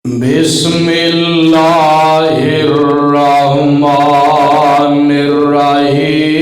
بسم اللہ الرحمن الرحیم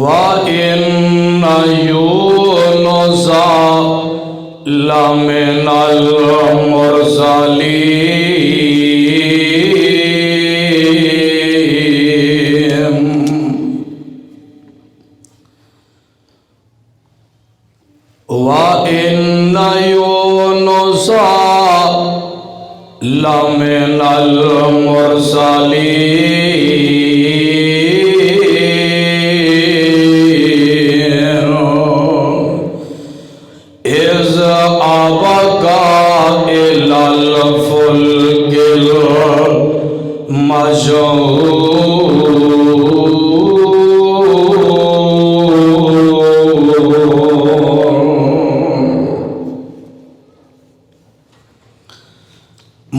وَإِنَّ يُونُسَ لَمِنَ الْمُرْسَلِينَ وَإِنَّ يُونُسَ لَمِنَ الْمُرْسَلِينَ إِذْ أَبَقَ إِلَى الْفُلْكِ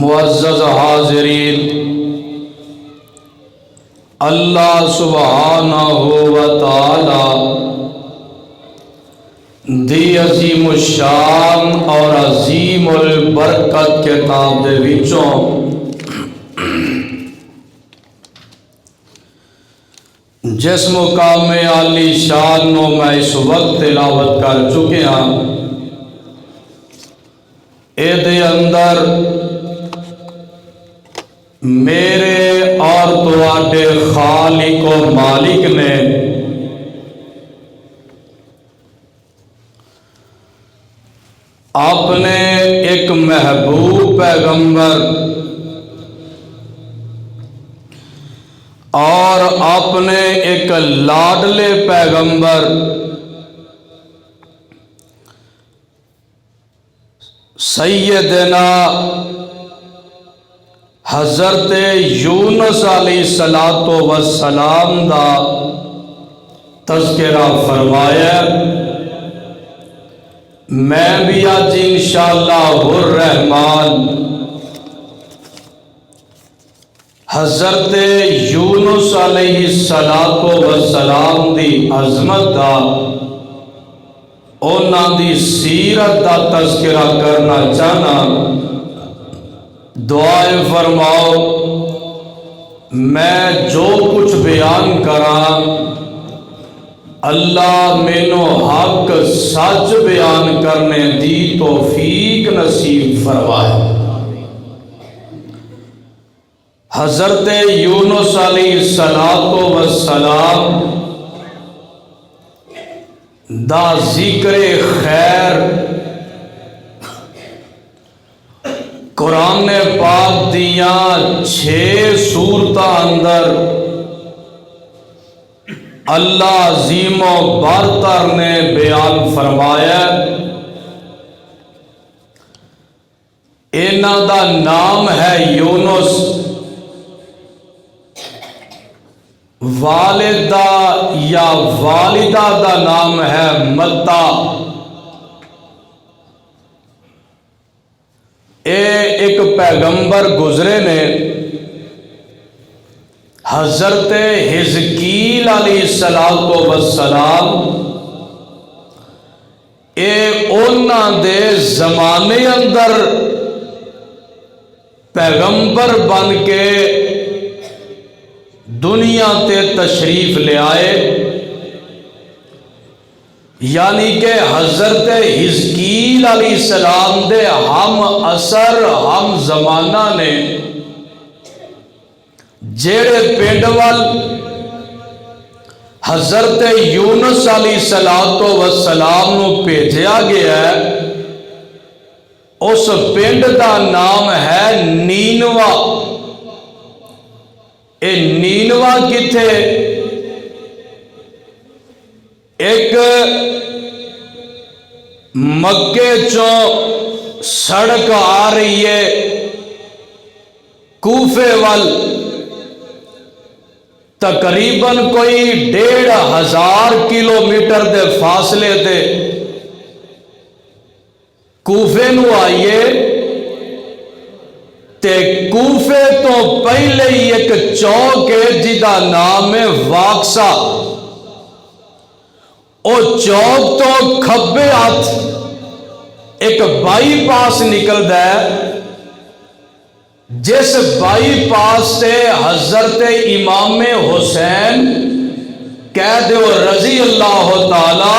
معزز حاضرین، اللہ سبحانہ و تعالی دی عظیم الشان اور عظیم البرکت کتاب دے وچوں جس مقام عالی شان نو میں اس وقت تلاوت کر چکے ہاں، اے دے اندر میرے اور تواڈے خالق و مالک نے اپنے ایک محبوب پیغمبر اور اپنے ایک لاڈلے پیغمبر سیدنا حضرت یونس علیہ السلام دا تذکرہ فرمایا۔ میں بھی آج انشاءاللہ الرحمن حضرت یونس علیہ السلام دی عظمت دا، انہاں دی سیرت دا تذکرہ کرنا چاہنا۔ دعائے فرماؤ میں جو کچھ بیان کراں اللہ مینوں حق سچ بیان کرنے دی توفیق نصیب فرمائے۔ حضرت یونس علیہ السلام دا ذکر خیر قرآن پاک دیاں 6 سورتاں اندر اللہ عظیم و برتر نے بیان فرمایا۔ انہاں دا نام ہے یونس، والدہ یا والدہ دا نام ہے متا۔ ایک پیغمبر گزرے نے حضرت حزقیل علیہ السلام، انہاں دے زمانے اندر پیغمبر بن کے دنیا تے تشریف لے آئے، یعنی کہ حضرت حزقیل علیہ السلام دے ہم اثر ہم زمانہ نے جیڑے پنڈ وال حضرت یونس علیہ السلام نو بھیجیا گیا ہے، اس پنڈ دا نام ہے نینوا۔ اے نینوا کتھے؟ ایک مکے چوں سڑک آ رہی ہے کوفے وال، تقریباً کوئی 1500 کلومیٹر دے فاصلے تے کوفے نو آئیے تے کوفے تو پہلے ہی ایک چوک ہے جدا نام ہے واقسا. او چوک تو کھبے ہاتھ ایک بائی پاس نکلدا ہے، جس بائی پاس سے حضرت امام حسین کہہ دیو رضی اللہ تعالی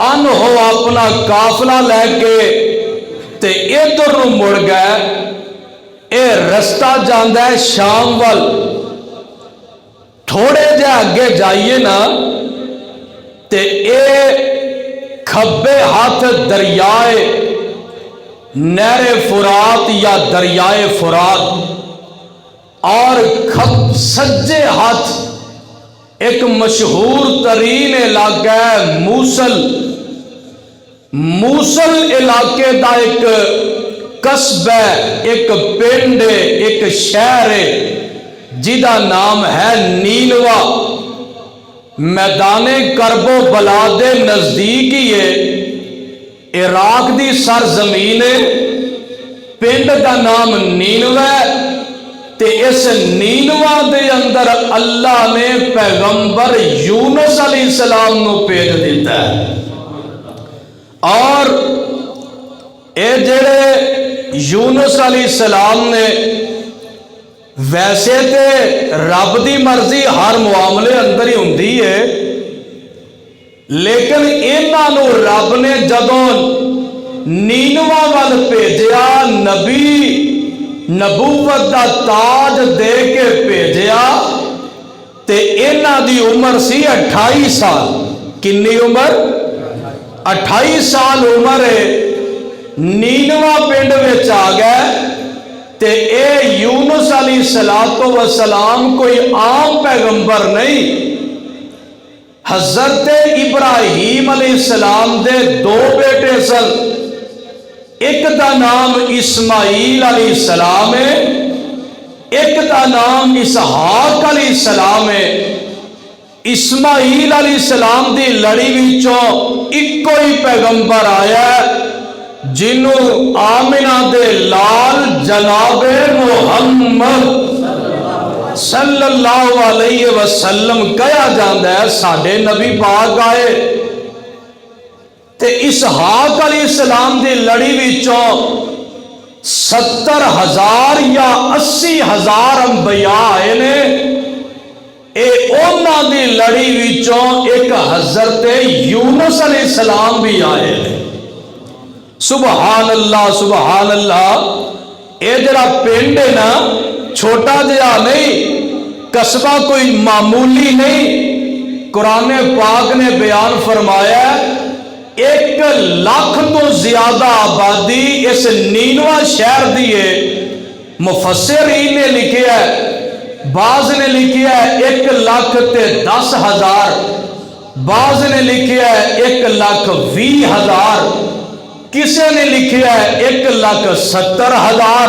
عنہ اپنا قافلہ لے کے تے ادھر نو مڑ گئے. اے رستہ جاندا ہے شام وال. تھوڑے جے اگے جائیے نا تے اے کھبے ہاتھ دریائے نہر فرات یا دریائے فرات، اور سجے ہاتھ ایک مشہور ترین علاقہ ہے موصل. موصل علاقے دا ایک قصبہ ہے، ایک پنڈ ہے، ایک شہر ہے جدا نام ہے نینوا. میدان کرب و بلا دے نزدیک ہی ہے، عراق دی سرزمین ہے. پنڈ دا نام نینوا ہے تے اس نینوا دے اندر اللہ نے پیغمبر یونس علیہ السلام نو بھیج دیتا ہے. اور اے جڑے یونس علیہ السلام نے ویسے تے رب دی مرضی ہر معاملے اندر ہی ہوندی ہے، لیکن انہاں نو رب نے جدوں نینوا وال بھیجیا، نبی نبوت دا تاج دے کے بھیجیا تے انہاں دی عمر سی 28 سال. کنی عمر؟ 28 سال عمر ہے. نینوا پنڈ وچ آ گئے تے اے یونس علیہ السلام کوئی عام پیغمبر نہیں. حضرت ابراہیم علیہ السلام دے 2 بیٹے سن. ایک دا نام اسماعیل علیہ السلام ہے، ایک دا نام اسحاق علیہ السلام ہے. اسماعیل علیہ السلام دی لڑی وچوں ایک ہی پیغمبر آیا ہے جنوں آمنہ دے لال جناب محمد صلی اللہ علیہ وسلم کہا جاندہ ہے. ساڈے نبی پاک آئے تے اسحاق علیہ السلام دی لڑی وچوں 70,000 یا 80,000 انبیاء آئے نے. اے اونا دی لڑی وچوں ایک حضرت یونس علیہ السلام بھی آئے نے. سبحان اللہ سبحان اللہ. اے جڑا پنڈ ہے نا چھوٹا جہا نہیں، قصبہ کوئی معمولی نہیں. قرآن پاک نے بیان فرمایا 1,00,000 تو زیادہ آبادی اس نینوا شہر دی ہے. مفسرین نے لکھیا ہے، بعض نے لکھیا ہے 1,10,000، بعض نے لکھیا ہے 1,20,000، کسی نے لکھیا ہے 1,70,000.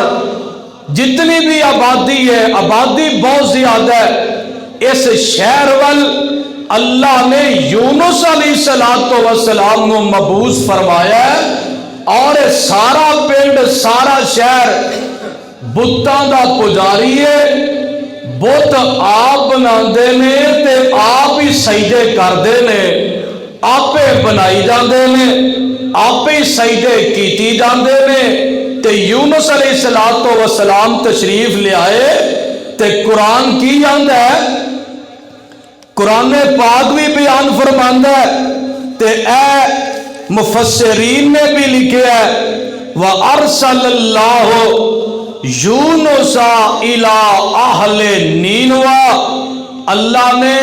جتنی بھی آبادی ہے، آبادی بہت زیادہ ہے. اس شہر وال اللہ نے یونس علیہ السلام کو مبعوث فرمایا ہے، اور سارا پنڈ سارا شہر بتاں دا پجاری ہے. بت آپ بناندے نے تے آپ ہی سجدے کردے نے، آپے بنائی جاندے نے، آپ ہی سجدے کیتی جاندے نے. تے یونس علیہ السلام تشریف لے آئے تے قرآن کی جاندا ہے، قرآن پاک بھی بیان فرماندا ہے تے اے مفسرین نے بھی لکھا ہے وَأَرْسَلَ اللَّهُ يُونُسَ إِلَىٰ أَهْلِ نِینوا. اللہ نے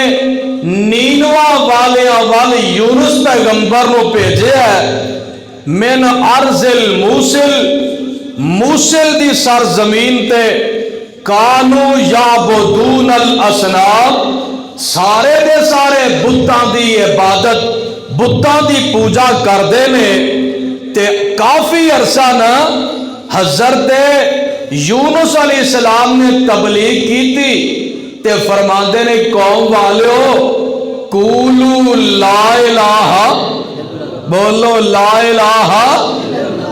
نینوا والیاں وال یونس پیغمبر نو بھیجے ہے. من ارض الموصل، موصل دی سرزمین تے کانو یعبدون الاصنام، سارے دے سارے بتاں دی عبادت بتاں دی پوجا کردے نے. تے کافی عرصہ نا حضرت یونس علیہ السلام نے تبلیغ کی تھی، تے فرماندے نے قوم والیو قولوا لا الہ، بولو لا الہ،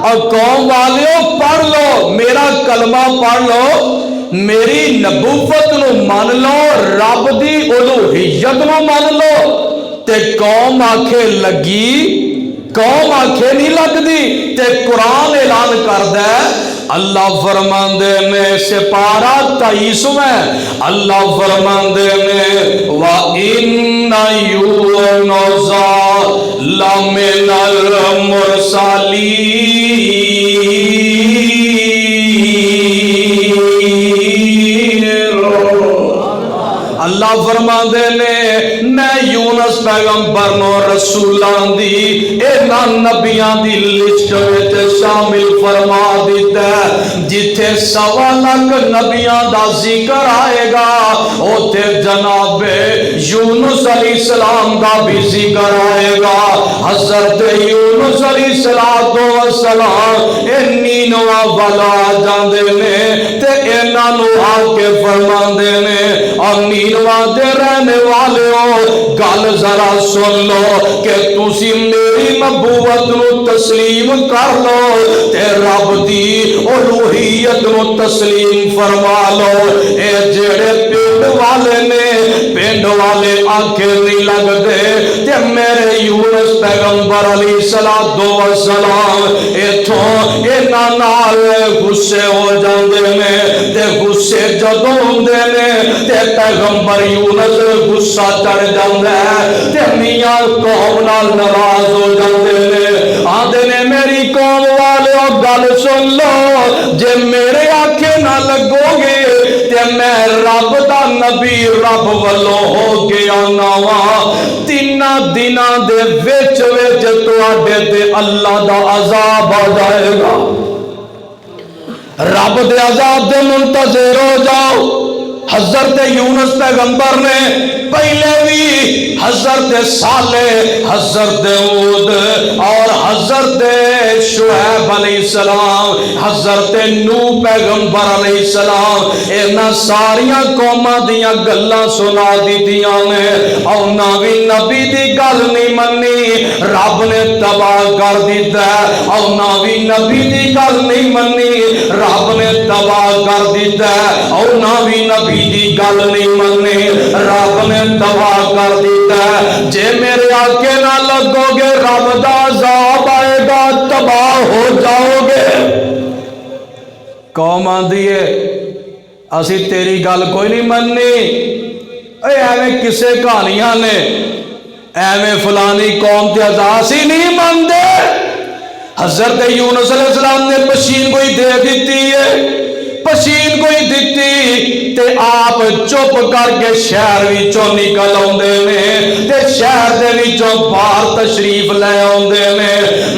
اور قوم والیو پڑھ لو میرا کلمہ پڑھ لو، میری نبوت نو مان لو، رب دی الوہیت نو مان لو۔ تے قوم آکھے لگی، قوم آکھے نہیں لگ دی، تے قرآن اعلان کردہ ہے۔ اللہ فرماندے نے سپارہ 23 میں اللہ فرماندے نے وَإِنَّ يُونُسَ لَمِنَ الْمُرْسَلِينَ، اللہ فرماندے نے میں یونس پیغمبر نو رسولان دی اینا نبیان دی لسٹ وچ شامل فرما دیتا ہے، جتھے 1.25 نبیان دا ذکر آئے گا اوتے جناب یونس علیہ السلام دا بھی ذکر آئے گا۔ حضرت یونس علیہ السلام نینوا والا جاندے نے تے اینا نو آ کے فرماندے نے اور نینوا دے رہنے والے ہو گل ذرا سن لو کہ تسی میری نبوت نو تسلیم کر لو تے رب دی الوہیت نو تسلیم فرما لو۔ اے جڑے پنڈ والے نے پنڈ والے آنکھیں نہیں لگ دے تے میرے یونس پیغمبر علیہ السلام ایتھوں اینا نال غصے ہو جاندے نے تے غصے جدوں ہوندے نے تے پیغمبر یونس غصہ چڑھ جاندا ہے تے میاں قوم نال ناراض ہو جاندے نے، آندے نے میری قوم والے گل سن لو، جے میرے آنکھیں نہ لگو گے تے میں رب دا نبی رب والوں ہو کے آنا وا، 3 دناں دے وچ وچ تواڈے تے اللہ دا عذاب آ جائے گا۔ رب دے عذاب دے منتظر ہو جاؤ۔ حضرت یونس پیغمبر نے پہلے بھی حضرت صالح، حضرت ہود اور حضرت شعیب علیہ السلام، حضرت نوح پیغمبر علیہ السلام اینا ساریاں قوماں دیاں گلاں سنا دیتیاں نے، اونا بھی نبی دی گل نہیں منی رب نے تباہ کر دیتا ہے، اونا بھی نبی دی گل نہیں منی رب نے تباہ کر دیتا ہے، اونا بھی نبی دی گل نہیں منی رب نے تباہ کر دیتا ہے۔ جے میرے آگے نہ لگو گے رب دا عذاب آئے گا، تباہ ہو جاؤ گے۔ قوم آندی ہے اسی تیری گل کوئی نہیں مننی، اے ایویں کسے کہانیاں نے ایویں فلانی قوم تے عذاب ہی نہیں مندے۔ حضرت یونس علیہ السلام نے پشین کوئی دے دیتی ہے، پشین کوئی دیتی تے آپ چپ کر کے شہر وچوں نکل آندے نے تے شہر دے وچوں باہر تشریف لے آندے نے۔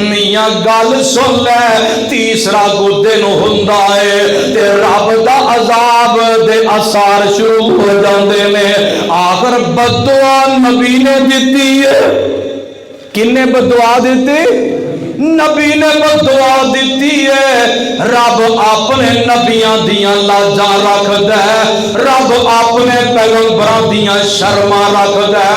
میاں گل سن لے، تیسرا گدے نو ہوندا ہے تے رب دا عذاب دے اثار شروع ہو جاندے نے۔ آخر بددعا نبی نے دتی ہے، کنے بددعا دتی؟ نبی نے بددعا دیتی ہے۔ رب اپنے نبیاں دیاں لاجاں رکھ دے، رب اپنے پیغمبراں دیاں شرماں رکھ دے۔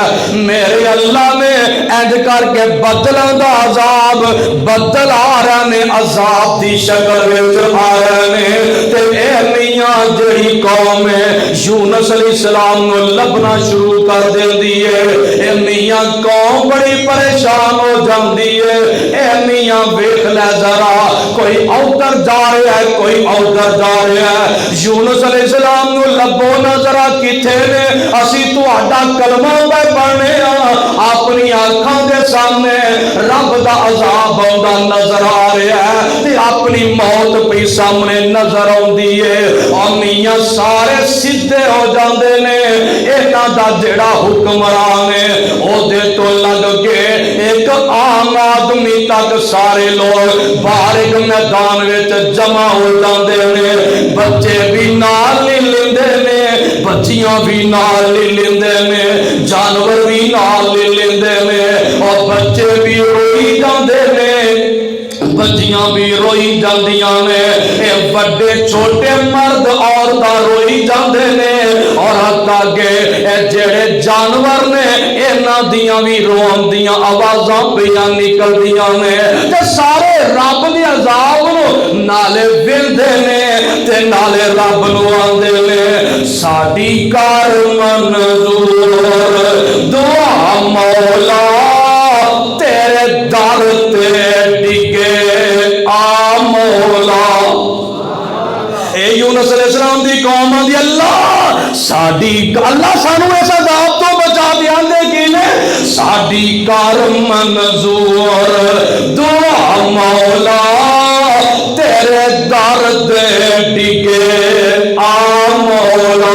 میرے اللہ نے اینج کر کے بدلاں دا عذاب بدل آ رہے نے، عذاب دی شکل وچ آ رہے نے تے اے میاں جڑی قوم ہے یونس علیہ السلام نو لبنا شروع کر دیندی ہے، اے میاں قوم بڑی پریشان ہو جاندی ہے۔ اے میاں ویکھ لے ذرا، کوئی ادھر جا رہا ہے کوئی ادھر جا رہا ہے، یونس علیہ السلام نو لبو نہ ذرا کتھے نے، اسی تہاڈا کلمہ پہ پڑھنے اپنی آنکھاں دے سامنے رب دا عذاب آندا نظر آ رہا ہے تے اپنی موت پہ سامنے نظر آندی ہے۔ اور میاں سارے سیدھے ہو جاندے نے، انہاں دا جڑا حکمران ہے او دے تو لگ کے ایک عام آدمی تک سارے لوگ باہر ایک میدان وچ جمع ہو جاندے نے، بچے بھی نال لے لیندے نے، بچیاں بھی نال لے لیندے نے، جانور بھی نال لے لیندے نے، اور بچے بھی روئی جاندے نے، بچیاں بھی روئی جاندیاں نے، اے بڑے چھوٹے مرد عورتاں روئی جاندے نے، اور حتیٰ لگے اے جڑے جانور نے انہاں دیاں بھی رون دیاں آوازاں پیاں نکل دیاں نے تے سارے رب دے عذاب نو نالے ویندے نے تے نالے رب نو آندے نے ساڈی کار منظور دعا مولا تیرے در تے ڈگے آ مولا اے یونس علیہ السلام دی قوم دی اللہ ساڈی اللہ سانو اس عذاب تو بچا دیا دے کی نے ساڈی کار منظور دعا مولا تیرے در تے ڈگے آ مولا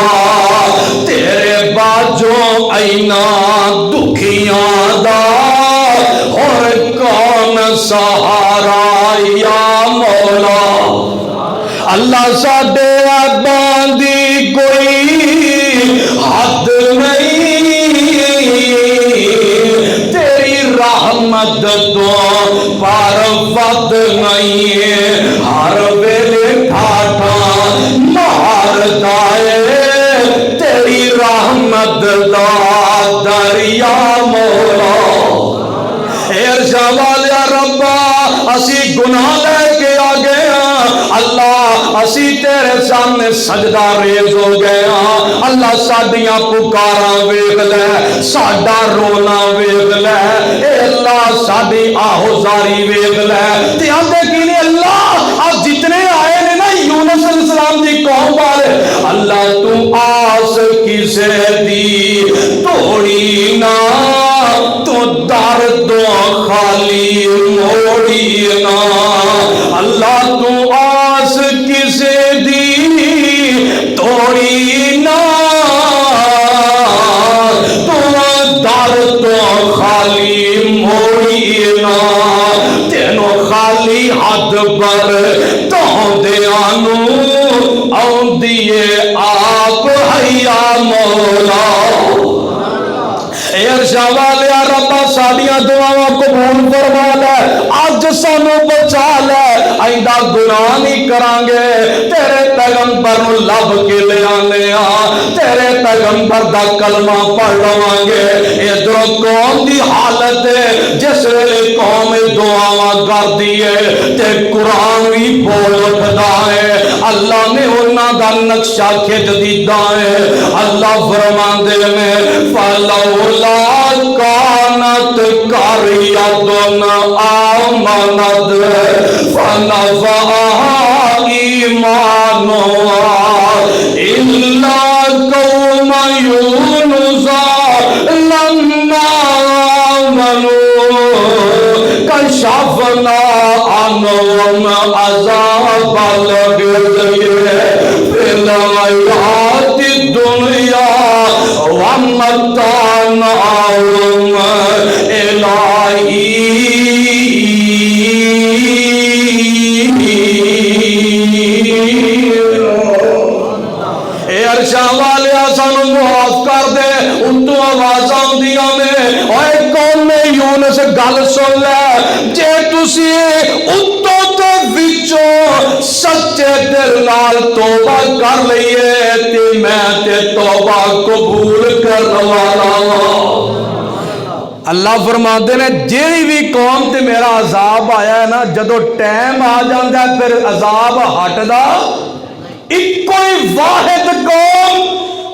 تیرے باجوں اینا دکھیاں دا اور کون سہارا یا مولا اللہ ساڈے عیباں دی کوئی حد نہیں تیری رحمت تو پار ود نہیں ہر ویلے ٹھاٹھا ماردا اے تیری رحمت دا دریا مولا اے عرشاں والیا ربا اسی گناہ لے کے آ گئے اللہ اسی تیرے سامنے سجدہ ریز ہو گئے اللہ ساڈیاں پکاراں ویکھ لے ساڈا رونا ویکھ لے اے اللہ ساڈی آہوزاری ویکھ لے تے آندے کی نہیں اللہ اب جتنے آئے نے نا یونس علیہ السلام دی قوم والے اللہ تو آس کسے دی توڑی نا تو دردوں خالی موڑی نا اللہ تو آس کسے دی توڑی نا تو دردوں خالی موڑی نا تینوں خالی حد پر تو دیانو آن دیئے آپ حیا مولا اے عرشاں والیا ربا ساڈیاں دعاواں قبول فرما لے اج سانو بچا لے آئندہ گناہ نہیں کران گے تیرے پیغمبر نو لب کے لے آنے تیرے پیغمبر دا کلمہ پڑھ لواں گے ادھر قوم دی حالت جس ویلے قوم دعاواں کردی ہے تے قرآن بھی بول اٹھدا ہے اللہ نے انہاں دا نقشہ کھچ دیتا ہے اللہ فرماندے نے فلولا کانت قریۃ آمنت فنفعها ایمانها الا قوم یونس لما آمنوا کشفنا عنهم عذاب الخزي فی الحیاۃ الدنیا ومتعناهم إلى اے عرشاں والیا سانو معاف کر دے اتوں آواز آندیاں نے اوے قوم یونس گل سن لے جے تسی اتوں تے وچوں سچے دل نال توبہ کر لئیے تے میں تے توبہ قبول کرن والا ہاں اللہ فرماتے نے جیڑی بھی قوم تے میرا عذاب آیا ہے نا جدو ٹائم آ جاندہ ہے پھر عذاب ہٹدا ایک کوئی واحد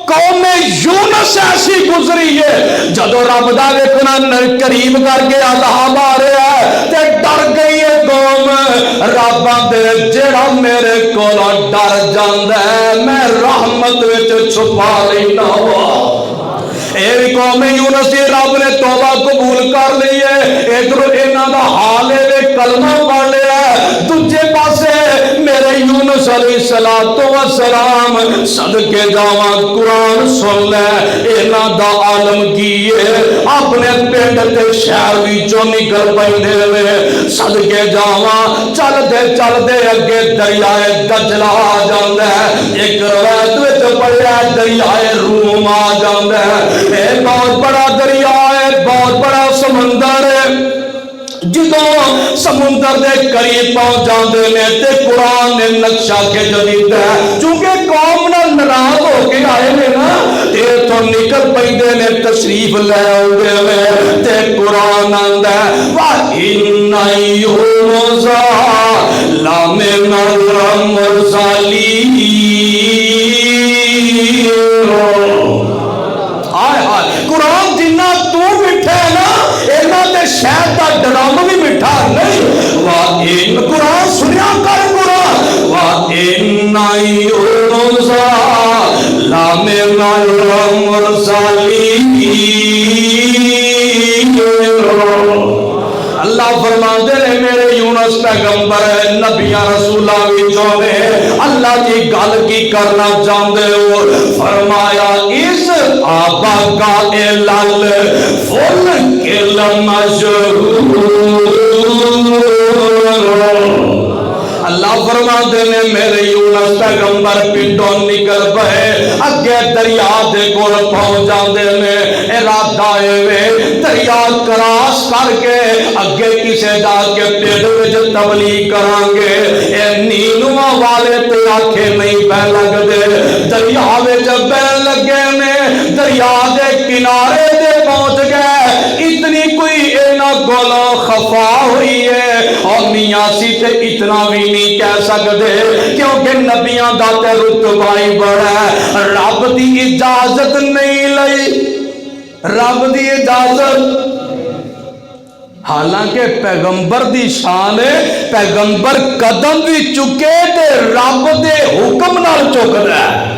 قوم یونس ایسی گزری ہے جدو رب دا ویکھنا قریب کر کے عذاب آ رہا ہے تے ڈر گئی ہے قوم رب دے جڑا میرے کولوں ڈر جاندا ہے میں رحمت وچ چھپا لینا ہوا اے قوم یونس دی رب نے توبہ قبول کر لی ہے ادھر انہاں دا حال ہے کلمہ پڑھ لیا ہے دوجے پاسے میرے یونس علیہ السلام صدقے جاواں قرآن سن لے انہاں دا عالم کی ہے اپنے پنڈ تے شہر وچوں نکل پیندے وے صدقے جاواں چل دے اگے دریائے دجلہ آ جاندا ہے ایک روایت وچ پڑھیا دریائے روم آ جاندا ہے اے بہت بڑا دریا ہے بہت بڑا سمندر ہے جدوں سمندر دے قریب پہنچ جاندے نے تے قرآن نے نقشہ کھچ دیتا ہے چونکہ قوم نال ناراض ہو کے آئے نے نا تو نکل پیندے نے تشریف لے آندے نے تے قرآن آندا ہے وَإِنَّ يُونُسَ لَمِنَ الْمُرْسَلِينَ۔ قرآن جنہ تو مٹھا ہے نا اینا تے شاید دا ڈرام بھی مٹھا نہیں۔ وَإِنَّ قرآن سنیا کر قرآن وَإِنَّ يُونُسَ لَمِنَ الْمُرْسَلِينَ۔ اللہ فرماتے ہیں میرے یونس پیغمبر ہے نبیاں رسولہ وچوں نے اللہ کی گل کی کرنا چاہتے ہو فرمایا اس آبا کا الال فل کل مشہور۔ اللہ فرماتے ہیں میرے یونس پیغمبر پنڈوں نکل پئے اگے دریا دے کول پہنچ جاندے نے ارادہ اے دریا کراس کر کے اگے کسے جا کے پنڈ وچ تبلیغ کران گے اے نیلواں والے تے آکھے نہیں پہ لگدے دریا وچ بہن لگے نے دریا دے کنارے تے پہنچ گئے اتنی کوئی اینا گولوں خفا ہوئی ہے اور میاں سی تے اتنا بھی نہیں کہہ سکتے کیونکہ نبیاں دا تے رتبہ ہی بڑا ہے رب دی اجازت نہیں لئی رب دی اجازت حالانکہ پیغمبر دی شان ہے پیغمبر قدم بھی چکے تے رب دے حکم نال چکدا ہے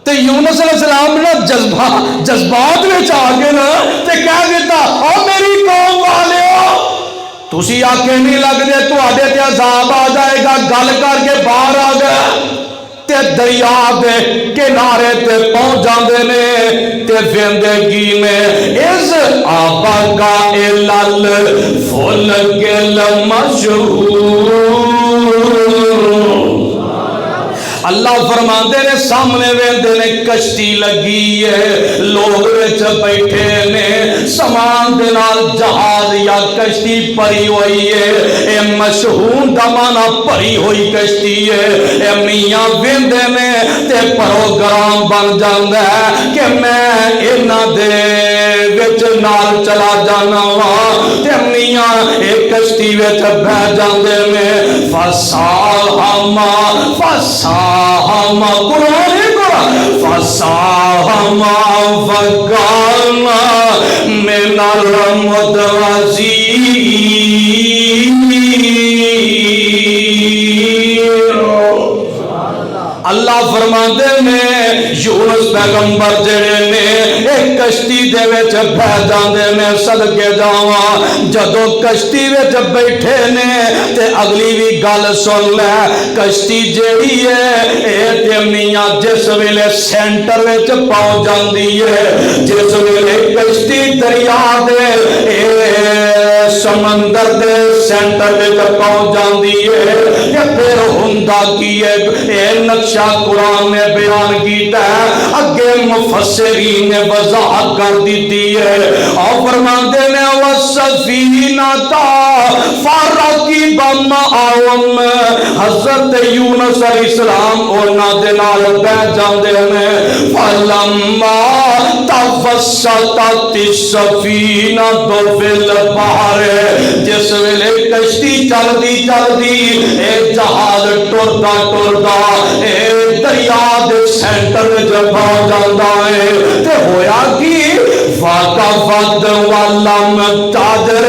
تے یونس علیہ السلام نے جذبات وچ آ کے نا تے کہہ دیتا او میری قوم والیو تسی آکے نہیں لگ دے تو آدھے تے عذاب آ جائے گا گل کر کے باہر آ گئے تے دریا دے کنارے تے پہنچ جاندے نے تے زندگی میں اس آبا کا الال فل گل مشہور۔ اللہ فرماندے نے سامنے ویندے نے کشتی لگی ہے لوگ وچ بیٹھے نے سامان دے نال جہاز یا کشتی پری ہوئی ہے اے مشہون دا معنی پری ہوئی کشتی ہے اے میاں ویندے نے تے پروگرام بن جاندا ہے کہ میں انہاں دے وچ نال چلا جانا وا تے میاں اے کشتی وچ بیٹھ جاندے نے فساہما قرآن فساہما فکانا من المدرسین۔ اللہ فرماندے نے یونس پیغمبر جڑے نے ایک کشتی دے وچ بیٹھ جاندے نے صدقے جاواں جدوں کشتی وچ بیٹھے نے تے اگلی بھی گل سن لے کشتی جیڑی ہے اے تے میاں جس ویلے سینٹر وچ پہنچ جاندی ہے جس ویلے کشتی دریا دے سمندر دے سینٹر وچ پہنچ جاندی ہے تے پھر ہوندا کی ہے اے نقشہ قرآن نے بیان کیتا ہے اگے مفسرین نے وضاحت کر دیتی ہے اور فرماتے نے وَالسَّفِینَةَ فَرَقِبَ مَعَهُمْ حضرت یونس علیہ السلام انہاں دے نال بیٹھ جاندے نے فَلَمَّا تَوَسَّطَتِ السَّفِینَةُ فِی الْبَحْرِ جس ویلے کشتی چلدی اے جہاز ٹردا اے دریا دے سینٹر جب پہنچ جاتا ہے تے ہویا کی فَقَفَتْ وَلَمْ تَدْرِ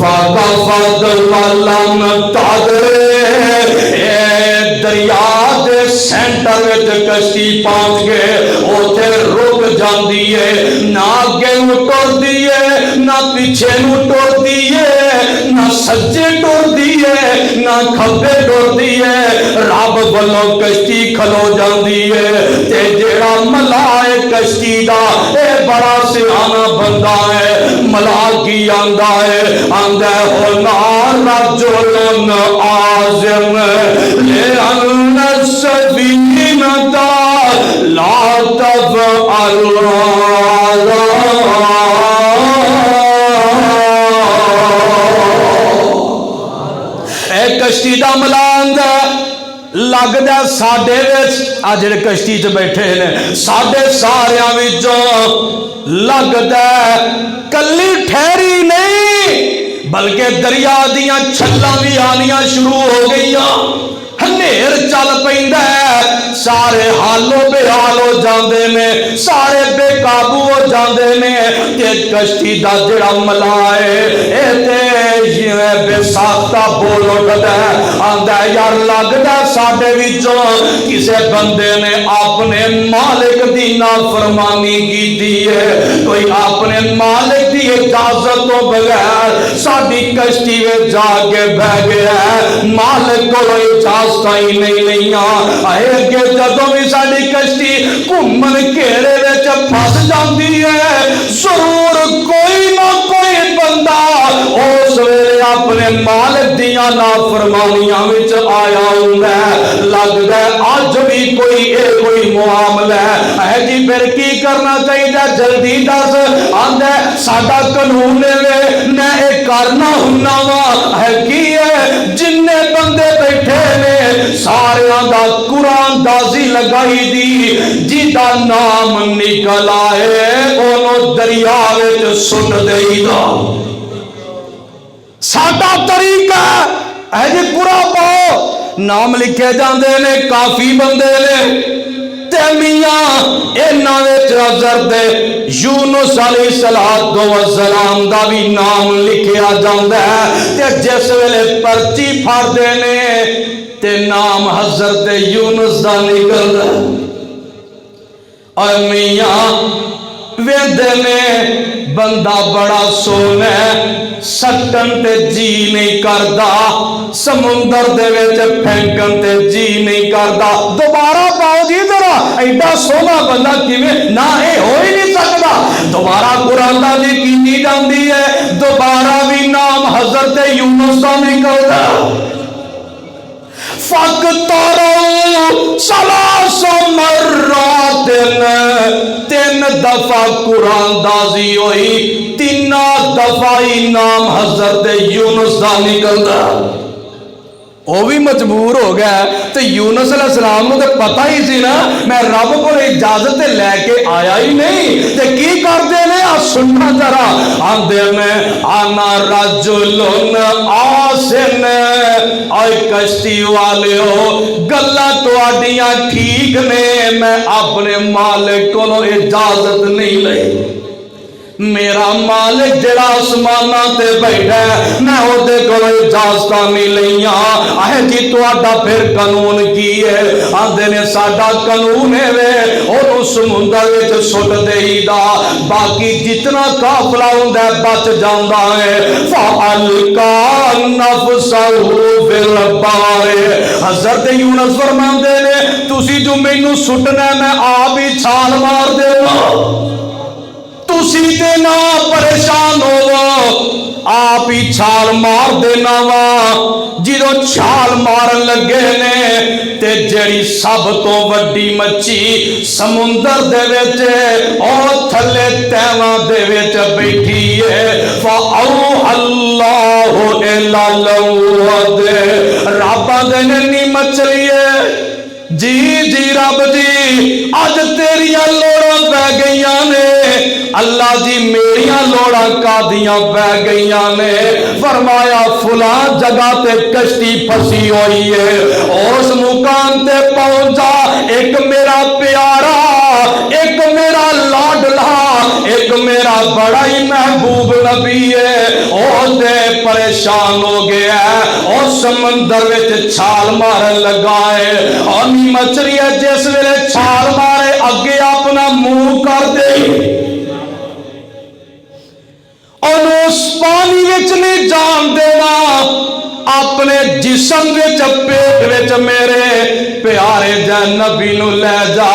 فَقَفَتْ وَلَمْ تَدْرِ اے دریا دے سینٹر وچ کشتی پہنچ گئے اوتھے رک جاندی ہے نہ اگے نو ٹردی ہے نہ پیچھے نو ٹردی ہے نہ سجے ٹردی ہے نہ کھبے ٹردی ہے رب والوں کشتی کھلو جاندی ہے تے جیڑا ملائے کشتی دا اے بڑا سیانا بندہ ہے ملا کی آندا ہونا رجل عازم لأن السفینۃ لا تفعل اے کشتی دا ملا آندا لگدا ساڈے وچ آ جڑے کشتی چ بیٹھے نے ساڈے ساریاں وچوں لگدا کلی ٹھہری نہیں بلکہ دریا دیاں چھلاں بھی آنیاں شروع ہو گئیاں ہنیر چل پیندا ہے سارے حالو بے حال ہو جاندے نے سارے بے قابو ہو جاندے نے تے کشتی دا جڑا ملا ہے اے تے بے ساختہ بول اٹھدا ہے آندا یار لگدا ساڈے وچوں کسے بندے نے اپنے مالک دی نافرمانی کیتی ہے کوئی اپنے مالک دی اجازت تو بغیر ساڈی کشتی وچ جا کے بیٹھ گیا ہے مالک کو اجازت ہی نہیں لیاں اے کہ جدوں بھی ساڈی کشتی گھومن گھیرے وچ پھس جاندی ہے ضرور کوئی نہ کوئی بندہ اس ویلے اپنے مالک دیاں نافرمانیاں وچ آیا ہوندا ہے لگدا ہے اج بھی کوئی معاملہ ہے جی پھر کی کرنا چاہیے جلدی دس آندا ہے ساڈا قانون ہے میں اے کرنا ہوندا وا ہے کی ہے جننے بندے بیٹھے نے ساریاں دا قرآن دازی لگائی دی جیدہ نام نکل آئے انہوں دریا وچ سٹ دئی دا ساڈا طریقہ ہے جی پورا پاؤ نام لکھے جاندے نے کافی بندے نے تے میاں انہاں وچ حضرت یونس علیہ السلام دا بھی نام لکھیا جاندا ہے تے جس ویلے پرچی پھڑدے نے تے نام حضرت یونس دا نکلدا اور میاں ویندے نے بندہ بڑا سونا سٹن تے جی نہیں کردا سمندر دے وچ پھینکن تے جی نہیں کردا دوبارہ پاؤ جی ذرا ایڈا سونا بندہ کیویں نہ اے ہو ہی نہیں سکدا دوبارہ قرآن دا بھی کیتی جاندی ہے دوبارہ بھی نام حضرت یونس دا نکلدا فَقْتَرَوْا ثَلَاثَ مَرَّاتٍ تین دفعہ قرآن دازی ہوئی تین دفعہ ہی نام حضرت یونس دا نکلدا وہ بھی مجبور ہو گیا تو یونس علیہ السلام کو پتہ ہی سی نا میں رب کو اجازت لے کے آیا ہی نہیں تے کی کرتے نے سننا ذرا آندے میں آنا رجل آسن آئے کشتی والے ہو گلا تواڈیاں ٹھیک نے میں اپنے مالک کو اجازت نہیں لئی میرا مالک جڑا آسماناں تے بیٹھا ہے میں اودے کول اجازت نہیں لیاں اے جی تہاڈا پھر قانون کی ہے آندے نے ساڈا قانون ہے وے اونوں سمندر وچ سٹ دئی دا باقی جتنا قافلہ ہوندا ہے بچ جاندا ہے فَأَلْقَى نَفْسَهُ فِي الْبَحْرِ حضرت یونس فرماندے نے تسی جو مینوں سٹنا میں آپ ہی چھال مار دیواں تسی تے نہ پریشان ہو آپ ہی چھال مار دینا وا جدو چھال مارن لگے نے تے جڑی سب تو وڈی مچھی سمندر دے وچ او تھلے تیواں دے وچ بیٹھی ہے فَأَوْحَى اللَّهُ إِلَى الْوَدِ رب دے نی مچھلی ہے جی رب جی اج تیریاں لوڑاں پہ گئیاں نے اللہ جی میریاں لوڑاں کادیاں پہ گئیاں نے فرمایا فلاں جگہ تے کشتی پھسی ہوئی ہے اس مقام تے پہنچا ایک میرا پیارا ایک میرا لاڈلا ایک میرا بڑا ہی محبوب نبی ہے او تے پریشان ہو گیا ہے اور سمندر وچ چھال مارن لگا ہے اور مچھلی ہے جس ویلے چھال مارے اگے اپنا منہ کر دے اور اس پانی وچ نہیں جان دینا اپنے جسم وچ پیٹ وچ میرے پیارے جے نبی نو لے جا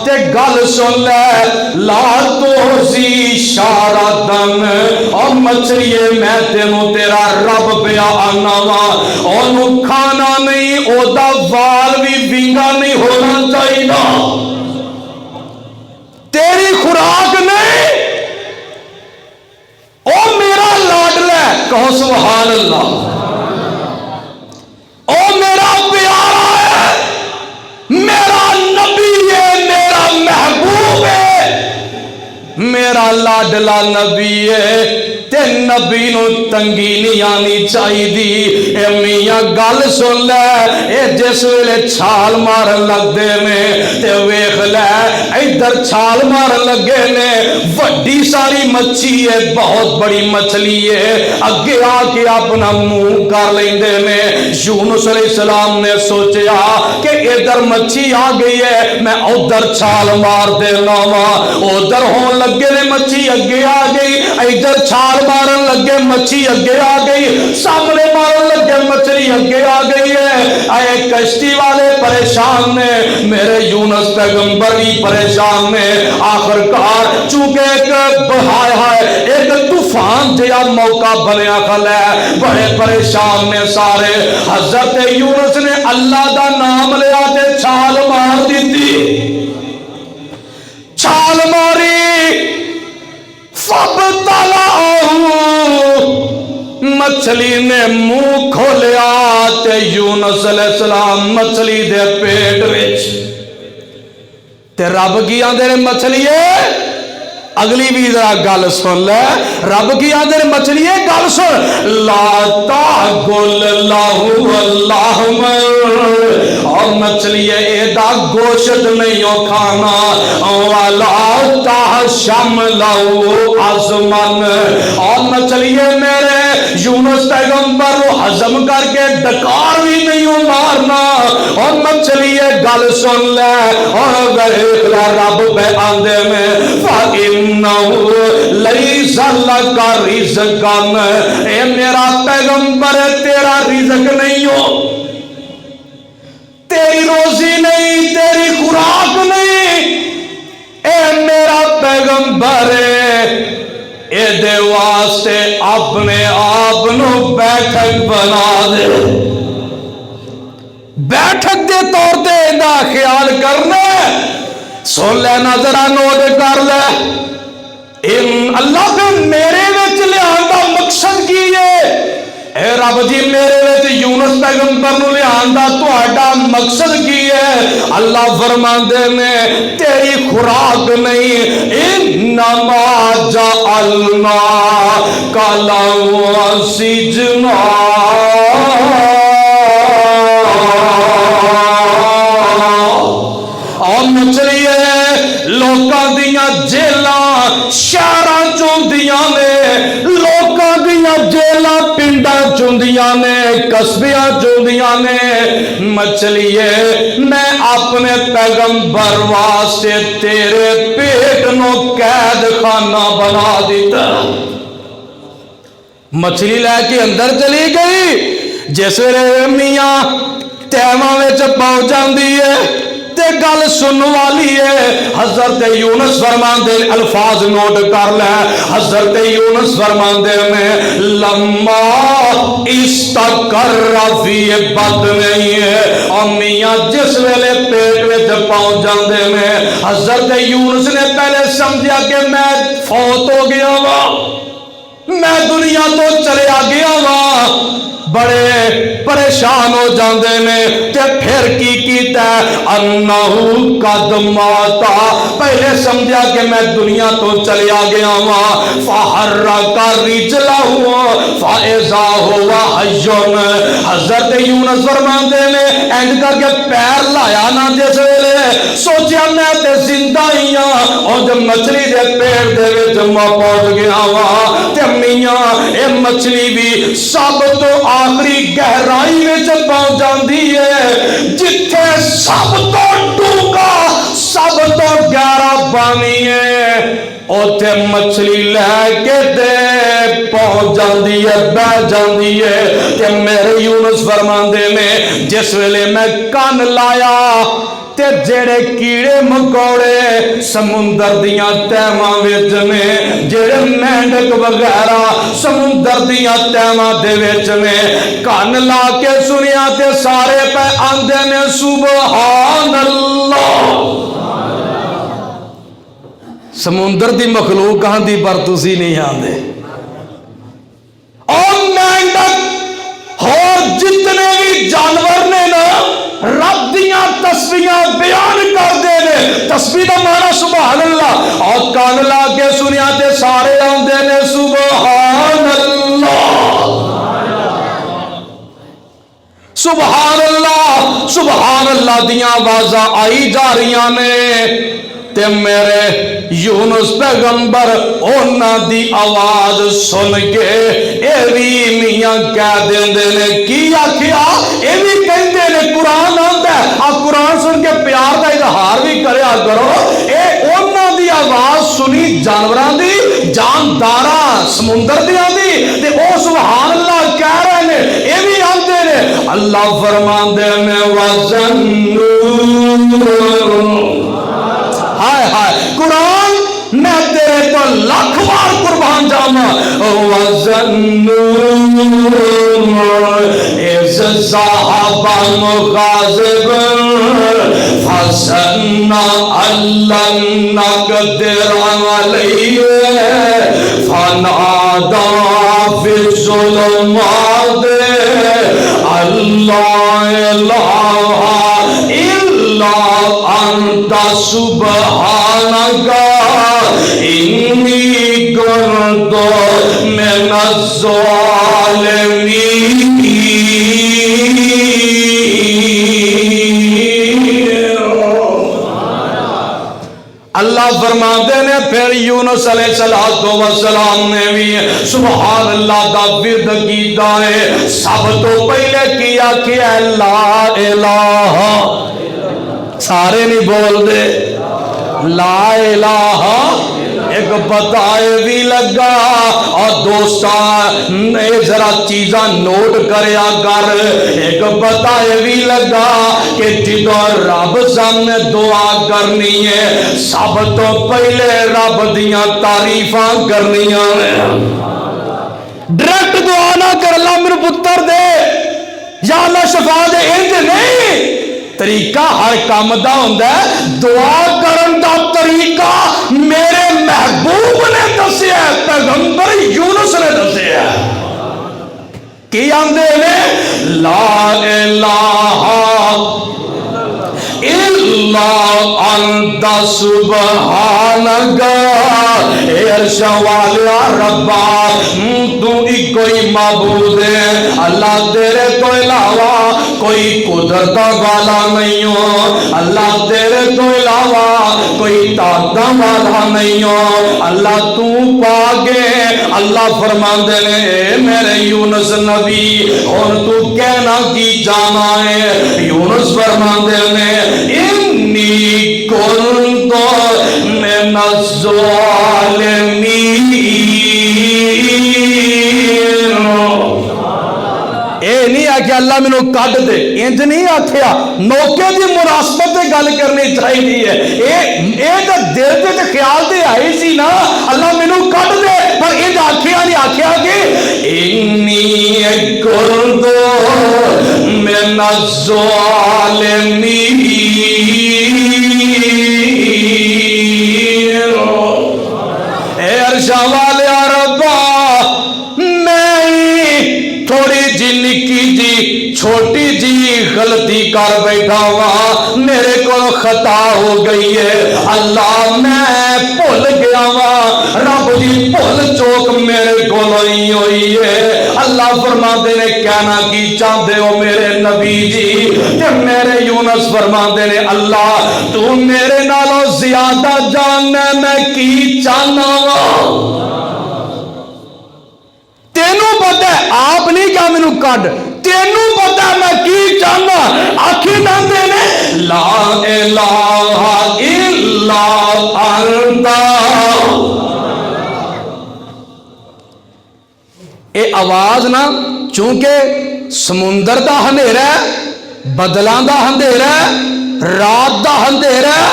تے گل سن لے لا تحزی شارتن اور مچھلیے میں تینوں تیرا رب پیا آنا وا اونوں کھانا نہیں او دا وال بھی ونگا نہیں ہونا چاہیے تیری خوراک نہیں او میرا لاڈلا ہے کہو سبحان اللہ او میرا پیارا ہے میرا لاڈلا نبی ہے تے نبی نو تنگی نہیں آنی چاہیے. اے میاں گل سن لے, اے جس ویلے چھال مارن لگ دے نے تے ویکھ لے ادھر چھال مارن لگے نے وڈی ساری مچھی ہے, بہت بڑی مچھلی ہے, اگے آ کے اپنا منہ کر لیندے نے. یونس علیہ السلام نے سوچیا کہ ادھر مچھی آ گئی ہے, میں ادھر چھال مار دینا وا. ادھر ہون لگے نے مچھی اگے آ گئی, ادھر چھال مارن لگے مچھی اگے آ گئی, سامنے مارن لگے مچھلی اگے آ گئی ہے. اے کشتی والے پریشان نے, میرے یونس پیغمبر بھی پریشان نے. آخر کار چونکہ ایک طوفان جہا موقع بنیا کھلا ہے, بڑے پریشان نے سارے. حضرت یونس نے اللہ دا نام لیا تے چھال مار دیتی, چھال ماری. فَابْتَلَعَهُ, مچھلی نے منہ کھولیا تے یونس علیہ السلام مچھلی دے پیٹ وچ. تے رب کی آندے نے مچھلیے, اگلی بھی ذرا گل سن لے, رب کی آندے نے مچھلیے گل سن, لا تاکل لہو اللہم, اور مچھلیے ایدہ گوشت نہیں ہو کھانا, وَلَا تَحْشَمْ لَهُ عَظْمًا, اور مچھلیے میرے یونس پیغمبر کو ہضم کر کے ڈکار بھی نہیں ہو مارنا. اور مچھلیے گل سن لے اور دیکھ لے رب پہ آندے میں فَإِنَّهُ لَيْسَ لَكَ رِزْقًا, اے میرا پیغمبر تیرا رزق نہیں ہو, تیری روزی نہیں, تیری خوراک نہیں. اے میرا پیغمبر اے دے واسطے اپنے آپ نو بیٹھک بنا دے, بیٹھک دے طور تے دا خیال کرنا. سن لینا ذرا نوٹ کر لے, ان اللہ پہ میرے وچ لیان دا مقصد کی ہے. اے رب جی میرے وچ یونس پیغمبر نو لیان دا تہاڈا مقصد کی ہے؟ اللہ فرماندے نے تیری خوراک نہیں, انما جعلنا کلا سجنا, اور مچھلی لوکاں دیاں جیلاں شہراں چوندیاں نے, لوکاں دیاں جیلاں پنڈاں چوندیاں نے, قصبیاں چوندیاں نے. مچھلی میں اپنے پیغمبر واسطے تیرے پیٹ نو قید خانہ بنا دیتا. مچھلی لے کے اندر چلی گئی, جس ویلے میاں تیواں وچ پہنچ جاندی ہے تے گل سن والی ہے. حضرت یونس فرماندے, الفاظ نوٹ کر لے, حضرت یونس فرماندے میں لما استقر فی بطن نہیں ہے, اور میاں جس ویلے پیٹ وچ پہنچ جاندے میں حضرت یونس نے پہلے سمجھا کہ میں فوت ہو گیا وا, میں دنیا تو چلیا گیا وا. بڑے پریشان ہو جاندے نے تے پھر کی کیتا ہے, انہو قد ماتا, پہلے سمجھا کہ میں دنیا تو چلیا گیا ہوں. فحرک رجلہ فاذا ہوا حی, حضرت یونس فرماندے نے اینڈ کر کے پیر لایا نا, جس ویلے سوچیا میں تے زندہ ہی ہاں, اور جب مچھلی دے پیٹ دے وچ میں پہنچ گیا ہوں تے میاں اے مچھلی بھی سب تو آخری گہرائی وچ پہنچ جاندی ہے, جتھے سب تو ڈوگا سب تو گہرا پانی ہے, اوتھے مچھلی لے کے دے پہنچ جاندی ہے, بہ جاندی ہے. تے میرے یونس فرماندے نے جس ویلے میں کان لایا تے جڑے کیڑے مکوڑے سمندر دیاں تہواں وچ نے, جڑے مینڈک وغیرہ سمندر دیاں تہواں دے وچ نے, کان لا کے سنیا تے سارے پہ آندے نے سبحان اللہ. سمندر دی مخلوق آندی پر تسی نہیں آندے, اور مینڈک اور جتنے بھی جانور نے نا رب دیاں تسبیحاں بیان کر دے نے, تسبیح دا مانا سبحان اللہ، اور کان لا کے سنیا تے سارے آندے نے سبحان اللہ، سبحان اللہ، سبحان اللہ دیاں آوازاں آئی جا رہیاں نے، تے میرے یونس پیغمبر اونا دی آواز سن کے ایوی میاں کہہ دیندے نے کی آکھیا، ایوی کہندے نے قرآن آندا ہے، آپ قرآن سن کے پیار دا اظہار بھی کریا کرو، اے اونا دی آواز سنی جانوراں دی، جانداراں سمندر دیاں دی، تے او سبحان اللہ کہہ رہے نے، ایوی آندے نے، اللہ فرماندے نے وَزَنُّونَ، ہائے ہائے قرآن میں تیرے تو لاکھ بار قربان جاما، وَزَنُّونَ اِذْ ذَهَبَ مُغَاضِبًا فَظَنَّ أَن لَّن نَّقْدِرَ عَلَيْهِ فَنَادَىٰ فِي الظُّلُمَاتِ أَن لَّا إِلَٰهَ إِلَّا أَنتَ سُبْحَانَكَ إِنِّي كُنتُ مِنَ الظَّالِمِينَ۔ اللہ فرماتے نے پھر یونس علیہ السلام نے بھی سبحان اللہ دا ورد کیتا ہے، سب تو پہلے کیا کہ لا الہ، سارے نہیں بول دے لا الہ، ایک بتائے بھی لگا، اور دوستان نے ذرا چیزاں نوٹ کریا کر، ایک بتائے بھی لگا کہ جدو رب سامنے دعا کرنی ہے سب تو پہلے رب دیاں تعریفاں کرنیاں ہیں، ڈائریکٹ دعا نہ کر اللہ میرے پتر دے یا اللہ شفا دے، انج نہیں، طریقہ ہر کام دا ہوندا ہے، دعا کرن دا طریقہ میرے محبوب نے دسیا ہے، پیغمبر یونس نے دسیا ہے، کی آندے نے لا الہ الا انت سبحانک، اے عرش والے ربا تو ہی کوئی معبود ہے، اللہ تیرے تو علاوہ کوئی قدرت والا نہیں ہو، اللہ تیرے تو علاوہ کوئی طاقت والا نہیں ہو، اللہ تو پاکے۔ اللہ فرماندے نے میرے یونس نبی اور تو کہنا کی جانا ہے، یونس فرماندے نے انی کنت من الظالمین، اے نہیں آکھیا اللہ میں نو کٹ دے، انج نہیں آکھیا، موقع دی مناسبت دے گل کرنی چاہیے، اے تے دل تے خیال تے آئی سی نا اللہ میں نو کٹ دے، پر انج آکھیا نہیں، آکھیا کہ انی کنت من الظالمین، اے عرش والے ربا میں تھوڑی جی نکی جی چھوٹی جی غلطی کر بیٹھا وا، میرے کو خطا ہو گئی ہے، اللہ میں بھول گیا وا، رب جی بھول چوک میرے کو نہیں ہوئی ہے۔ اللہ فرماندے نے کہنا کی چاہتے ہو میرے نبی جی، کہ میرے یونس فرماندے نے اللہ تو میرے نالوں زیادہ جاننا میں کی چاہنا وا، تینوں پتہ ہے آپ نہیں کہا میں نو کڈ، تینوں پتہ ہے میں کی چاہنا، آخر ناندے نے لا الہ الا انت، اے آواز نا چونکہ سمندر دا اندھیرا ہے، بدلاں دا اندھیرا ہے، رات دا اندھیرا ہے،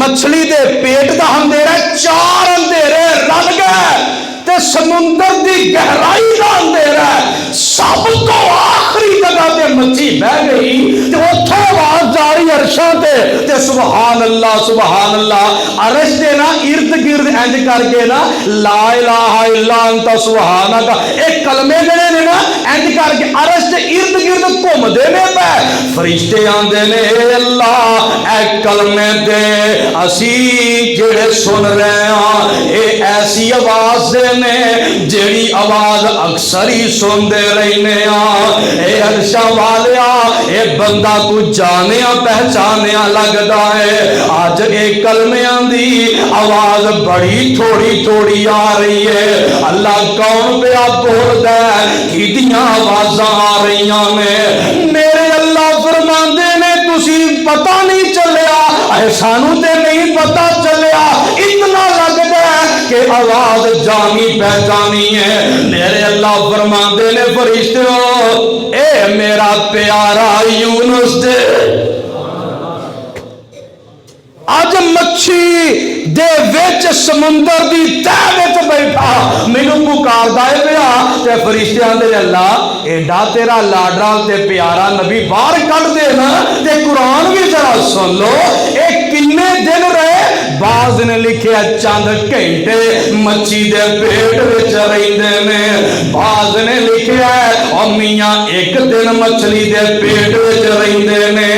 مچھلی دے پیٹ دا اندھیرا ہے، چار اندھیرے رل گئے تے سمندر دی گہرائی دا اندھیرا ہے، سب تو آخری جگہ تے مچھی بہ گئی تے اوتھے آواز جاری عرشاں تے سبحان اللہ عرش دے نا ارد گرد انج کر کے نا لا الہ الا انت سبحانک، ایک کلمے جڑے نے نا انج کر کے عرش دے ارد گرد گھومدے نے پے فرشتے آندے نے اے اللہ اے کلمے دے اسی جڑے سن رہے ہاں اے ایسی آواز دے نے جیڑی آواز اکثر ہی سن دے رہنے ہاں اے عرشاں والیا اے بندہ کو جانیا پہچانیا لگدا ہے آج اے کلمیاں دی آواز بڑی تھوڑی تھوڑی آ رہی ہے اللہ کون پہ بول دے کیدیاں آوازاں آ رہی ہیں میرے اللہ فرماندے نے تسی پتہ نہیں چلیا اے سانو تے نہیں پتہ چلیا اتنا لگدا ہے کہ آواز جانی پہچانی ہے میرے اللہ فرماندے نے فرشتوں اے میرا پیارا یونس دے آج مچھی دے وچ سمندر دی تہ وچ بیٹھا مینوں پکاردا ہے پیا تے فرشتے آندے اللہ ایڈا تیرا لاڈا تے پیارا نبی باہر کڈ دے نا تے قرآن بھی ذرا سن لو اے کنے دن رہے بعض نے لکھیا چند گھنٹے مچھی دے پیٹ وچ رہندے نے بعض نے لکھیا ہے او میاں ایک دن مچھلی دے پیٹ وچ رہندے نے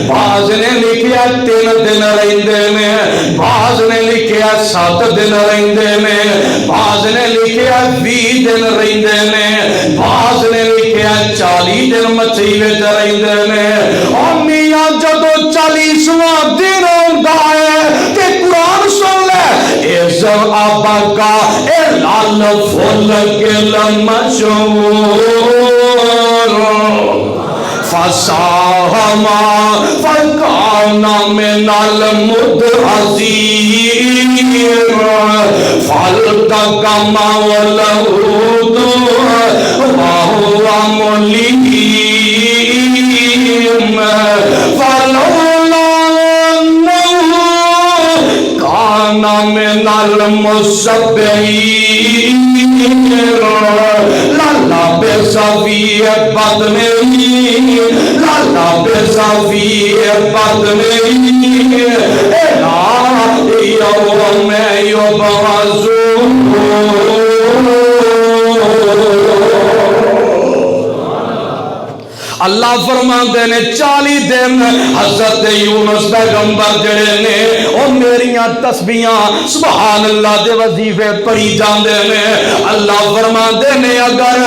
بعض نے لکھیا 3 دن رہندے نے بعض نے لکھیا 7 دن رہندے نے بعض نے لکھیا 20 دن رہندے نے بعض نے لکھیا 40 دن مچھلی وچ رہندے نے او میاں جدوں 40واں دن ہوندا ہے تے قرآن سن لے ایزر آبا کا اے لال پھول گل مشہور فساہما فکانا من المدحضیر فالتقما والحوت وهو ملیم فلولا انه كان من المسبحین لالا بے صفی بدنی لالا بے صفی بدنی الہ یوم یبعثون اللہ فرماندے نے 40 دن حضرت یونس پیغمبر جڑے نے او میریاں تسبیحاں سبحان اللہ دے وظیفے پڑھی جاندے نے اللہ فرماندے نے اگر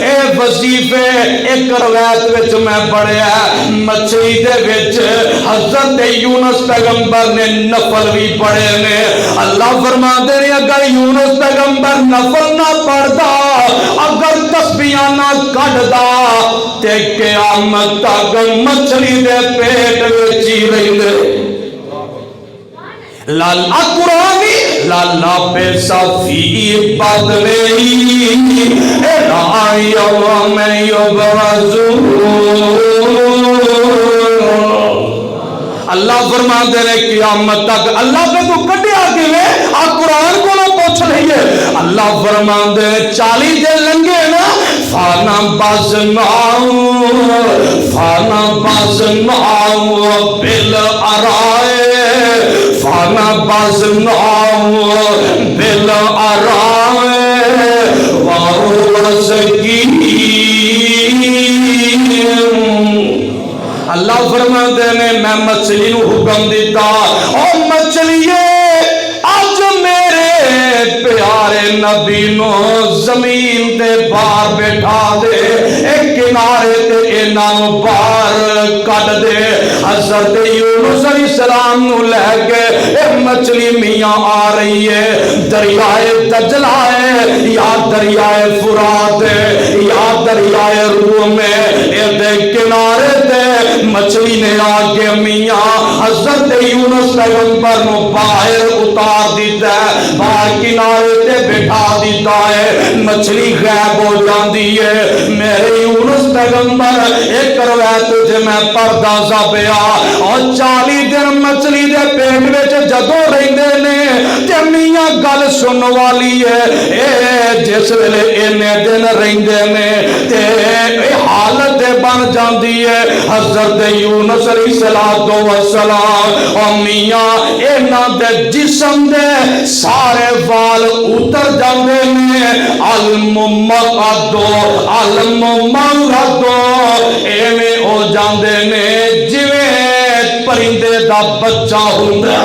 اے وظیفے ایک روایت وچ میں پڑھیا مچھلی دے وچ حضرت یونس پیغمبر نے نفل بھی پڑھے نے اللہ فرماندے نے اگر یونس پیغمبر نفل نہ پڑھدا اگر تسبیحاں نہ کڈدا تے قیامت تک مچھلی دے پیٹ وچ ہی رہندے لالا قرآنی لالا بے صفی بدنی الہ یوم یبعثون اللہ فرماتے ہیں قیامت تک اللہ پہ تو کٹیا کیویں آ قرآن کو نہ پوچھ لئیے اللہ فرماتے ہیں 40 دن لنگے نا فانا بازناؤ بالارائے فانا بازناؤ بالارائے وَهُوَ سَقِيمٌ اللہ فرماتے ہیں میں مچھلی نو حکم دیتا اور مچھلیے آج میرے پیارے نبی نو زمین تے باہر بیٹھا دے ایک کنارے تے انہاں باہر کٹ دے حضرت یونس علیہ السلام نو لے کے ایک مچھلی میاں آ رہی ہے دریائے دجلہ ہے یا دریائے فرات ہے یا دریائے روم ہے ایک کنارے تے مچھلی نے آگے میاں حضرت یونس پیغمبر نو باہر اتار دیتا ہے باہر کنارے تے بٹھا دیتا ہے مچھلی غائب ہو جاندی ہے میرے یونس پیغمبر ایک روایت تے میں پردہ سا پیا اور 40 دن مچھلی دے پیٹ وچ جدوں رہندے نے تے میاں گل سن والی ہے اے جس ویلے اینے دن رہندے نے تے حالت بن جاندی ہے حضرت یونس علیہ السلام اور میاں اینا دے جسم دے سارے وال اتر جاندے نے الممقدو ایویں ہو جاندے نے جویں پرندے دا بچہ ہوندا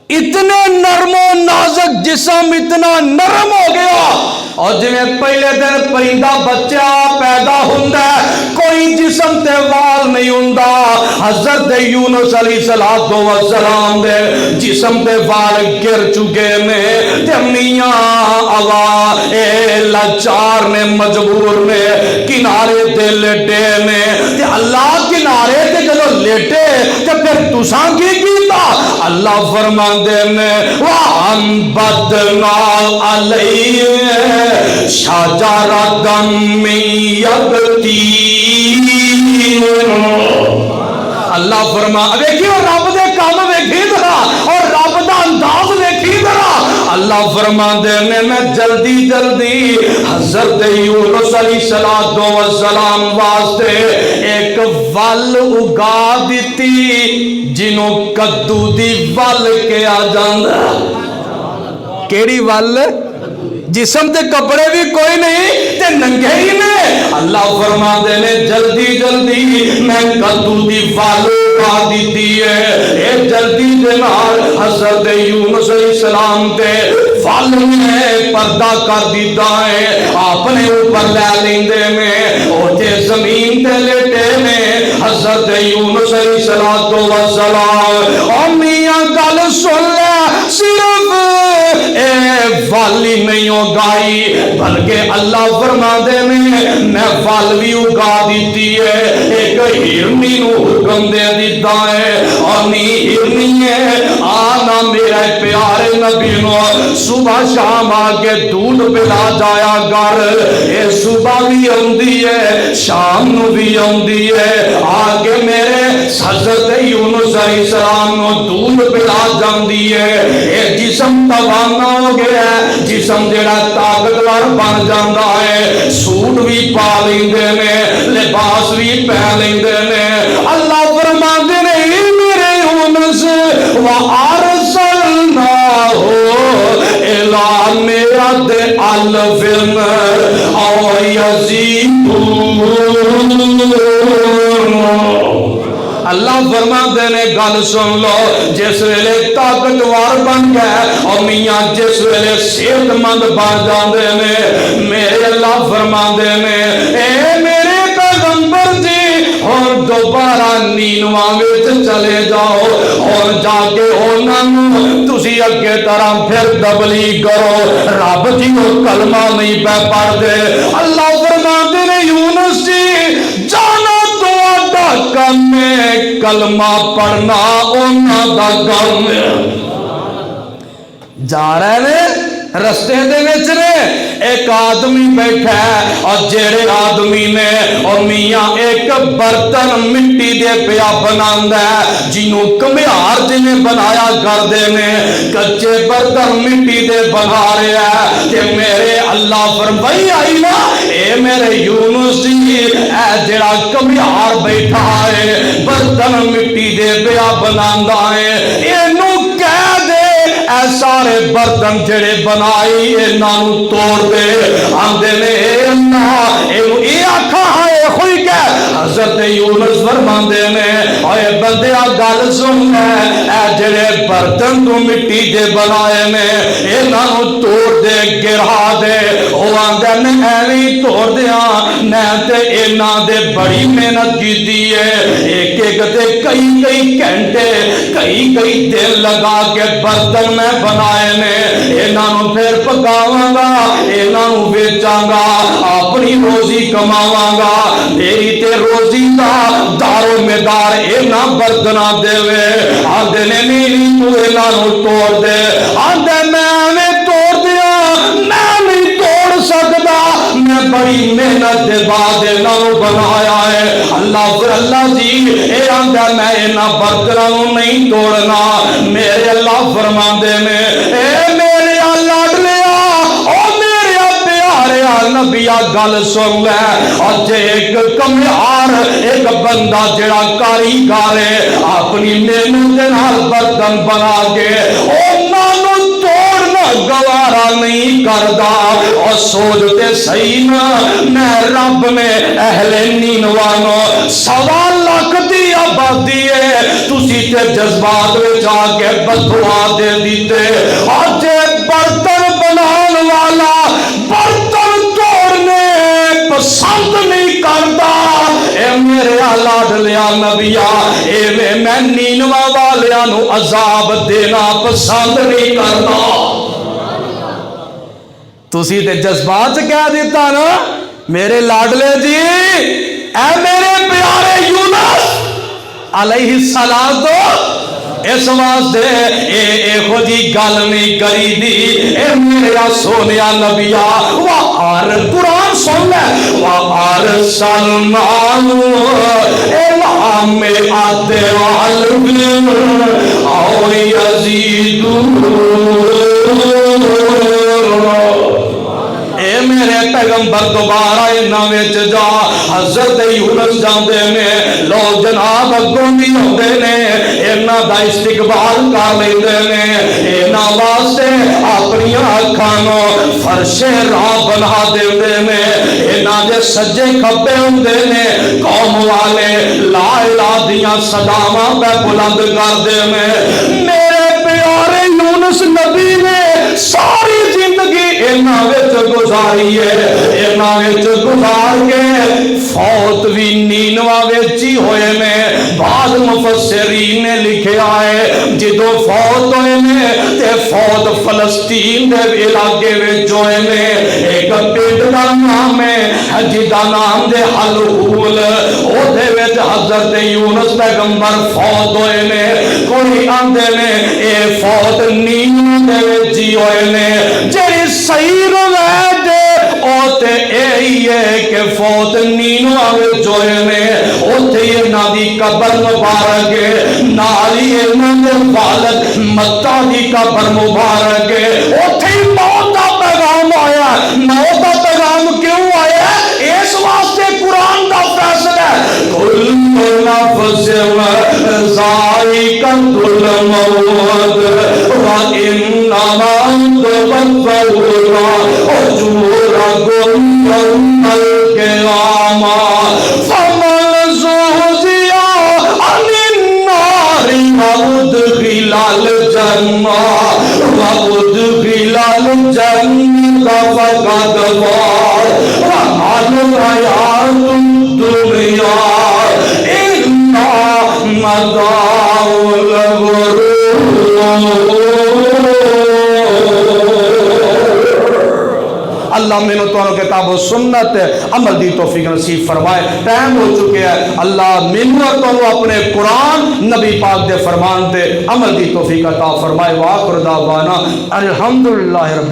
اتنے نرم و نازک جسم اتنا نرم ہو گیا اور جویں پہلے دن پرندہ بچہ پیدا ہوندا کوئی جسم تے وال نہیں ہوندا حضرت یونس علیہ السلام دے جسم تے وال گر چکے نے تے میاں آوا اے لاچار نے مجبور نے کنارے تے لیٹے نے تے اللہ کنارے تے جدو لیٹے تے پھر تساں کی کیتا اللہ فرماندے نے وَأَنبَتْنَا عَلَيْهِ شَجَرَةً مِّن يَقْطِينٍ اللہ فرما دیکھیے رب دے کام ویکھی ذرا اور رب دا انداز ویکھی ذرا اللہ فرماندے نے میں جلدی جلدی حضرت یونس علیہ السلام واسطے ایک ول اگا دیتی جنوں کدو دی ول کہا جاندا کیڑی ول جسم تے کپڑے بھی کوئی نہیں تے ننگے ہی نے اللہ فرماندے نے جلدی جلدی میں کدو دی ول اگا دیتی ہے اے جلدی دے نال حضرت یونس علیہ السلام تے ول میں پردہ کر دیتا ہے اپنے اوپر لے لیندے میں او تے زمین تے لیٹے نے حضرت یونس علیہ السلام او میاں گل سن لے صرف اے والی نہیں اگائی بلکہ اللہ فرماندے نے میں ول بھی اگا دیتی ہے ایک ہرنی نو حکم دے دیتا ہے اور نی ہرنی ہے آنا میرے پیارے نبی نو صبح شام آگے دودھ پلا جایا گر اے صبح بھی آندی ہے شام نو بھی آندی ہے آگے میرے حضرت یونس علیہ السلام نو دودھ پلا جاندی ہے اے جسم توانا ہو گیا ہے جسم جڑا طاقتور بن جاندا ہے سوٹ بھی پا لیندے نے لباس بھی پہن لیندے نے اللہ فرماندے نے میرے یونس وارسلنا الا میرد الفن او یزیدون اللہ فرماندے نے گل سن لو جس ویلے طاقتور بن گئے اور میاں جس ویلے صحت مند بن جاندے نے میرے اللہ فرماندے نے اے میرے پیغمبر جی اور دوبارہ نینواں وچ چلے جاؤ اور جا کے انہاں نوں تسی اگے طرح پھر تبلیغ کرو رب جی وہ کلمہ نہیں پہ پڑھ دے اللہ فرماندے نے یونس جی جانا کم کلمہ پڑھنا انہاں دا کم جا رہے نے رستے دے وچ نے ایک آدمی بیٹھا ہے اور جڑے آدمی نے اور میاں ایک برتن مٹی دے پیا بناندا ہے جنوں کمیار جنے بنایا کردے نے کچے برتن مٹی دے بنا رہا ہے تے میرے اللہ فرمائی آئی نا اے میرے یونس جی اے جڑا کمیار بیٹھا ہے برتن مٹی دے پیا بناندا ہے اینوں کہہ دے اے سارے برتن جڑے بنائی انہاں نوں توڑ دے آندے نے اے اللہ اے آکھا ہے خوئی کہ حضرت یونس فرماندے نے اے بندیا گل سن اے جڑے برتن تو مٹی دے بنائے نے انہاں نوں توڑ دے گرا دے او آندے نے ایویں توڑ دیاں میں تے انہاں دے بڑی محنت کیتی ہے ایک ایک تے کئی گھنٹے کئی دن لگا کے برتن میں بنائے نے انہاں نوں پھر پکاواں گا انہاں نوں بیچاں گا اپنی روزی کماواں گا میری تے روزی دا دارو مدار انہاں برتناں دے وے آندے نے نہیں تو انہاں نوں توڑ دے آندے میں توڑ دیاں میں نہیں توڑ سکدا میں بڑی محنت دے بعد انہاں نوں بنایا ہے اللہ جی اے آندا میں انہاں برتناں نوں نہیں توڑنا میرے اللہ فرماندے نے اے میرے اللہ لیا او میرے پیارے نبیا گل سن لے، اج ایک کمیار ایک بندہ جڑا کاریگر ہے اپنی محنت دے نال برتن بنا کے انہاں نوں توڑنا گوارا نہیں کردا، اور سوچتے صحیح نا میں رب نے اہل نینوا نوں 1.25 لاکھ دی آبادی ہے، تسی تے جذبات وچ آ کے بددعا دے دیتے، اج برتن بنان والا برتن توڑنے پسند نہیں کرتا۔ اے میرے لاڈلیا نبیا، اے میں نینوا والیاں نوں عذاب دینا پسند نہیں کرتا۔ تسی تے جذبات کہہ دیتا نا میرے لاڈلے جی، اے میرے پیارے یونس علیہ السلام تو اس واسطے اے خودی گل نہیں کری دی، اے میرا سونیا نبیا وار قرآن سن لے، وار سلمان الہام میں آتے والم او یزید، اے میرے پیغمبر دوبارہ انہاں وچ جا، حضرت یونس جاندے نے، لوگ جناب اگوں بھی ہوندے نے، انہاں دا استقبال کر لیندے نے، انہاں واسطے اپنی اکھاں نوں فرش راہ بنا دیندے نے، انہاں دے سجے کھبے ہوندے نے، قوم والے لا الہ دیاں صداواں پہ بلند کردے نے۔ میرے پیارے یونس نبی نے ساری زندگی انہاں وچ گزاری ہے، انہاں وچ گزار کے فوت بھی نینوا وچ ہی ہوئے نے۔ بعض مفسرین نے لکھیا ہے جدو فوت ہوئے نے تے فوت فلسطین دے علاقے وچ ہوئے نے، ایک پنڈ دا نام ہے جدا نام دے حلحول، او دے وچ حضرت یونس پیغمبر فوت ہوئے نے۔ کوئی آندے نے اے فوت نینوا دے وچ ہی ہوئے نے، جڑی صحیح روایت او تے اے ہے کہ فوت نینوا وچ ہوئے نے، اوتھے انہاں دی قبر مبارک ہے، نال ہی انہاں دے والد متا دی قبر مبارک ہے، اوتھے موت دا پیغام آیا۔ موت دا پیغام کیوں آیا؟ اس واسطے قرآن دا فیصلہ ہے، کل نفس ذائقۃ الموت وانما تبصرون اجورکم یوم القیامہ فمن زحزح عن النار وادخل الجنہ فقد فاز وما الحیاۃ الدنیا الا متاع الغرور۔ اللہ میں نے تو کتاب و سنت عمل دی توفیق نصیب فرمائے۔ ٹائم ہو چکے ہے، اللہ میں تو اپنے قرآن نبی پاک دے فرمان دے عمل دی توفیق عطا فرمائے۔ وآخر دعوانا الحمدللہ رب العالمین۔